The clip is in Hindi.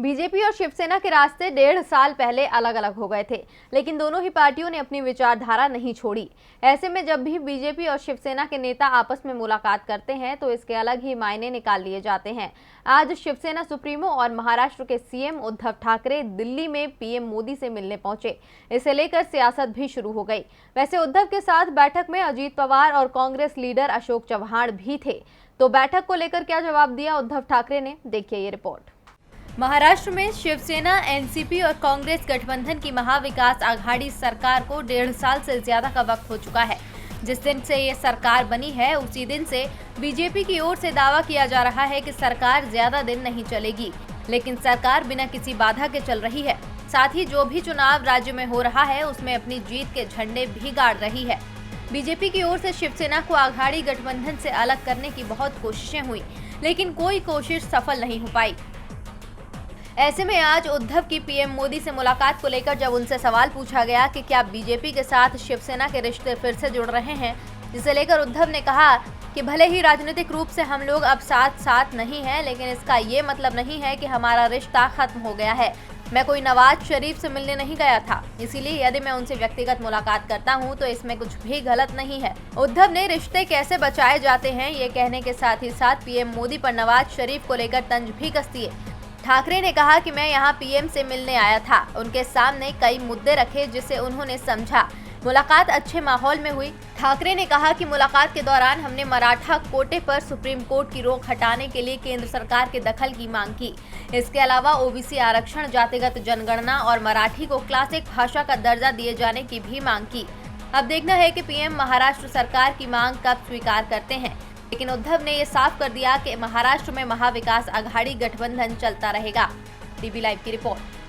बीजेपी और शिवसेना के रास्ते 1.5 साल पहले अलग अलग हो गए थे, लेकिन दोनों ही पार्टियों ने अपनी विचारधारा नहीं छोड़ी। ऐसे में जब भी बीजेपी और शिवसेना के नेता आपस में मुलाकात करते हैं तो इसके अलग ही मायने निकाल लिए जाते हैं। आज शिवसेना सुप्रीमो और महाराष्ट्र के सीएम उद्धव ठाकरे दिल्ली में पीएम मोदी से मिलने पहुंचे। इसे लेकर सियासत भी शुरू हो गई। वैसे उद्धव के साथ बैठक में अजीत पवार और कांग्रेस लीडर अशोक चव्हाण भी थे। तो बैठक को लेकर क्या जवाब दिया उद्धव ठाकरे ने, देखिए ये रिपोर्ट। महाराष्ट्र में शिवसेना, एनसीपी और कांग्रेस गठबंधन की महाविकास आघाड़ी सरकार को 1.5 साल से ज्यादा का वक्त हो चुका है। जिस दिन से ये सरकार बनी है उसी दिन से बीजेपी की ओर से दावा किया जा रहा है कि सरकार ज्यादा दिन नहीं चलेगी, लेकिन सरकार बिना किसी बाधा के चल रही है। साथ ही जो भी चुनाव राज्य में हो रहा है उसमें अपनी जीत के झंडे भी गाड़ रही है। बीजेपी की ओर से शिवसेना को आघाड़ी गठबंधन से अलग करने की बहुत कोशिशें हुई, लेकिन कोई कोशिश सफल नहीं हो पाई। ऐसे में आज उद्धव की पीएम मोदी से मुलाकात को लेकर जब उनसे सवाल पूछा गया कि क्या बीजेपी के साथ शिवसेना के रिश्ते फिर से जुड़ रहे हैं, जिसे लेकर उद्धव ने कहा कि भले ही राजनीतिक रूप से हम लोग अब साथ नहीं हैं, लेकिन इसका ये मतलब नहीं है कि हमारा रिश्ता खत्म हो गया है। मैं कोई नवाज शरीफ से मिलने नहीं गया था, इसीलिए यदि मैं उनसे व्यक्तिगत मुलाकात करता हूं तो इसमें कुछ भी गलत नहीं है। उद्धव ने रिश्ते कैसे बचाए जाते हैं ये कहने के साथ ही साथ पीएम मोदी पर नवाज शरीफ को लेकर तंज भी कस दिए। ठाकरे ने कहा कि मैं यहां पीएम से मिलने आया था, उनके सामने कई मुद्दे रखे जिसे उन्होंने समझा। मुलाकात अच्छे माहौल में हुई। ठाकरे ने कहा कि मुलाकात के दौरान हमने मराठा कोटे पर सुप्रीम कोर्ट की रोक हटाने के लिए केंद्र सरकार के दखल की मांग की। इसके अलावा ओबीसी आरक्षण, जातिगत जनगणना और मराठी को क्लासिक भाषा का दर्जा दिए जाने की भी मांग की। अब देखना है कि पीएम महाराष्ट्र सरकार की मांग कब स्वीकार करते हैं, लेकिन उद्धव ने ये साफ कर दिया कि महाराष्ट्र में महाविकास आघाड़ी गठबंधन चलता रहेगा। टीवी लाइव की रिपोर्ट।